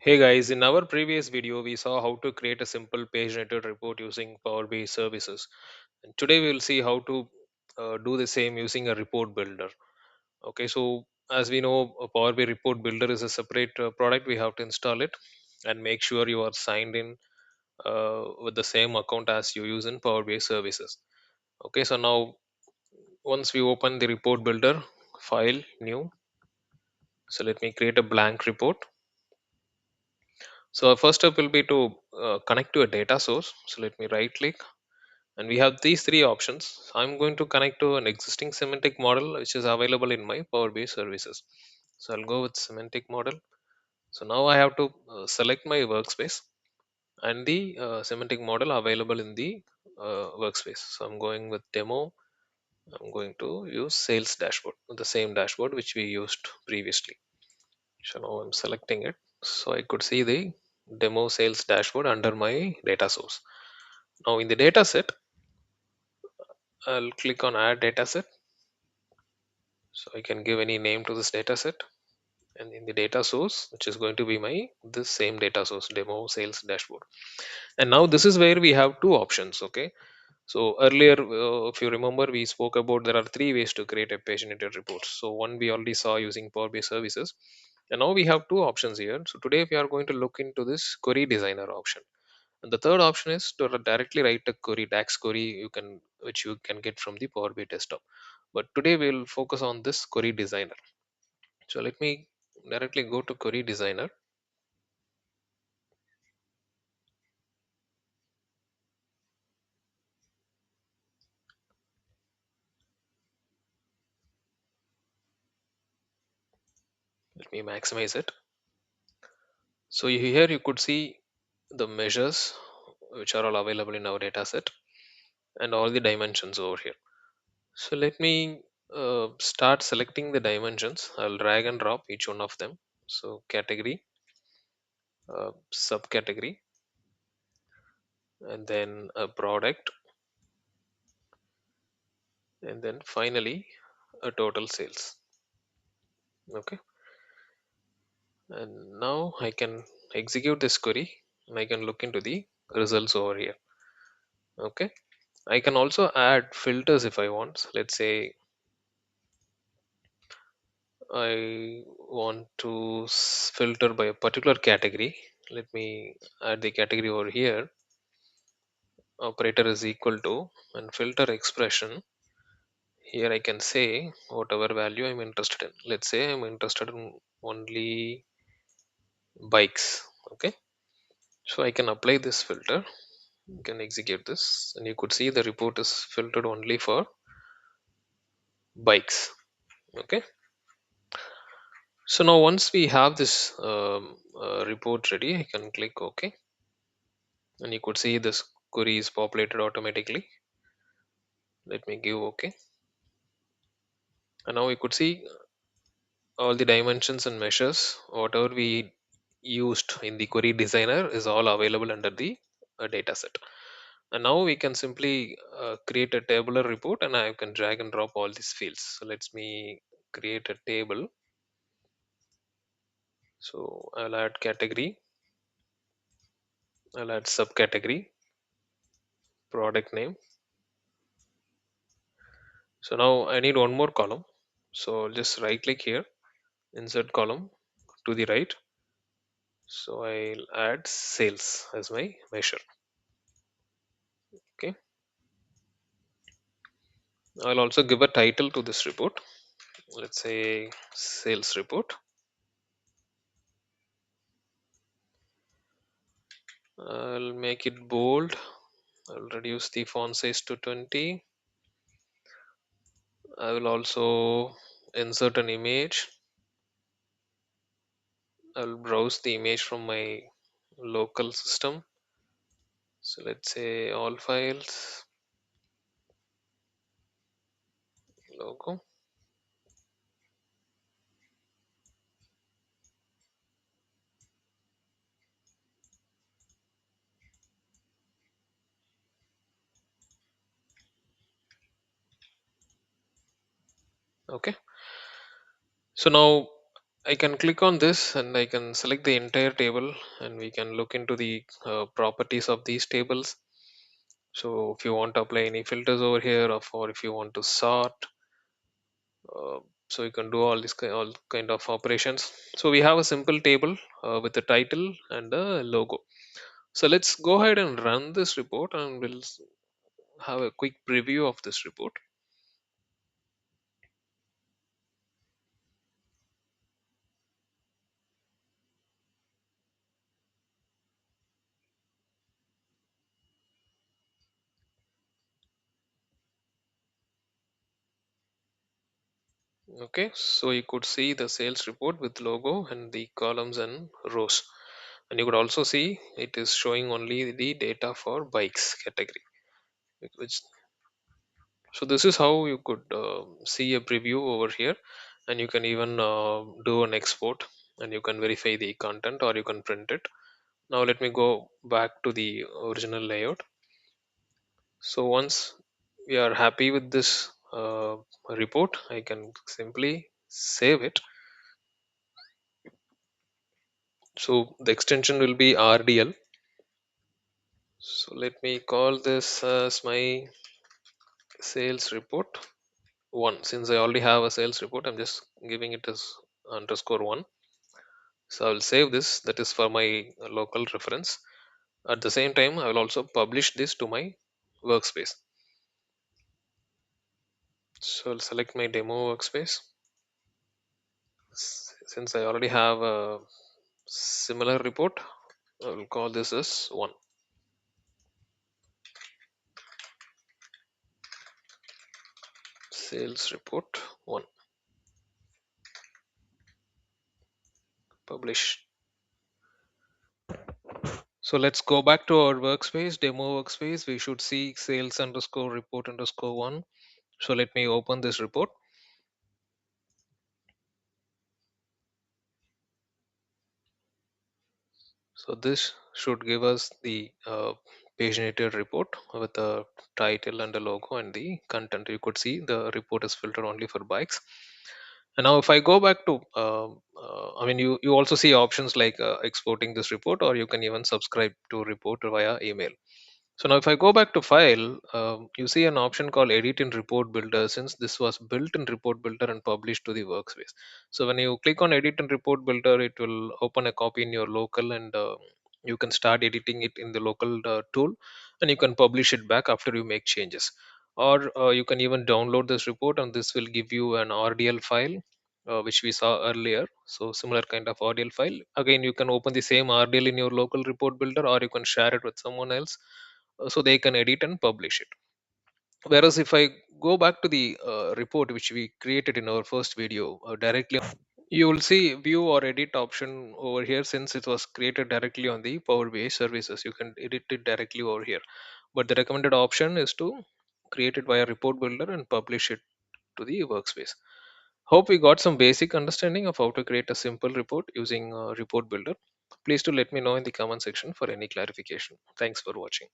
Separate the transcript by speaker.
Speaker 1: Hey guys, in our previous video, we saw how to create a simple paginated report using Power BI services. And today we will see how to do the same using a report builder. Okay, so as we know, a Power BI report builder is a separate product. We have to install it and make sure you are signed in with the same account as you use in Power BI services. Okay, so now once we open the report builder, file, new. So let me create a blank report. So our first step will be to connect to a data source. So let me right click and we have these three options. I'm going to connect to an existing semantic model which is available in my Power BI services. So I'll go with semantic model. So now I have to select my workspace and the semantic model available in the workspace. So I'm going with demo. I'm going to use sales dashboard, the same dashboard which we used previously. So now I'm selecting it. So I could see the demo sales dashboard under my data source. Now in the data set, I'll click on add data set. So I can give any name to this data set. And in the data source, which is going to be my this same data source, demo sales dashboard. And now this is where we have two options. Okay. So earlier, if you remember, we spoke about there are three ways to create a paginated report. So one we already saw using Power BI services, and now we have two options here. So today we are going to look into this query designer option, and the third option is to directly write a query, DAX query, which you can get from the Power BI desktop. But today we'll focus on this query designer. So let me directly go to query designer. Let me maximize it. So here you could see the measures which are all available in our data set and all the dimensions over here. So let me start selecting the dimensions. I'll drag and drop each one of them. So category, subcategory, and then a product, and then finally a total sales. Okay, and now I can execute this query and I can look into the results over here. Okay, I can also add filters if I want. So let's say I want to filter by a particular category. Let me add the category over here. Operator is equal to and filter expression. Here I can say whatever value I'm interested in. Let's say I'm interested in only bikes. Okay. So I can apply this filter. You can execute this and you could see the report is filtered only for bikes. Okay. So now once we have this report ready, I can click OK and you could see this query is populated automatically. Let me give OK. And now you could see all the dimensions and measures, whatever we used in the query designer is all available under the data set. And now we can simply create a tabular report and I can drag and drop all these fields. So let's me create a table. So I'll add category, I'll add subcategory, product name. So now I need one more column. So just right click here, insert column to the right. So I'll add sales as my measure. Okay. I'll also give a title to this report. Let's say sales report. I'll make it bold. I'll reduce the font size to 20. I will also insert an image. I'll browse the image from my local system. So let's say all files, logo. Okay. So now I can click on this and I can select the entire table, and we can look into the properties of these tables. So if you want to apply any filters over here, or if you want to sort, uh, so you can do all kind of operations. So we have a simple table with a title and a logo. So let's go ahead and run this report, and we'll have a quick preview of this report. Okay, so you could see the sales report with logo and the columns and rows, and you could also see it is showing only the data for bikes category. Which, so this is how you could see a preview over here, and you can even do an export, and you can verify the content or you can print it. Now let me go back to the original layout. So once we are happy with this report, I can simply save it. So the extension will be RDL. So let me call this as my sales report one. Since I already have a sales report, I'm just giving it as underscore one. So I will save this. That is for my local reference. At the same time, I will also publish this to my workspace. So I'll select my demo workspace. Since I already have a similar report, I will call this as one. Sales report one. Publish. So let's go back to our workspace, demo workspace. We should see sales underscore report underscore one. So let me open this report. So this should give us the paginated report with the title and the logo and the content. You could see the report is filtered only for bikes. And now if I go back to, I mean, you also see options like exporting this report, or you can even subscribe to report via email. So now if I go back to file, you see an option called edit in report builder, since this was built in report builder and published to the workspace. So when you click on edit in report builder, it will open a copy in your local, and you can start editing it in the local tool, and you can publish it back after you make changes. Or you can even download this report, and this will give you an RDL file, which we saw earlier. So similar kind of RDL file. Again, you can open the same RDL in your local report builder, or you can share it with someone else, so they can edit and publish it. Whereas if I go back to the report which we created in our first video directly, you will see view or edit option over here. Since it was created directly on the Power BI services, you can edit it directly over here, but the recommended option is to create it via report builder and publish it to the workspace. Hope we got some basic understanding of how to create a simple report using report builder. Please do let me know in the comment section for any clarification. Thanks for watching.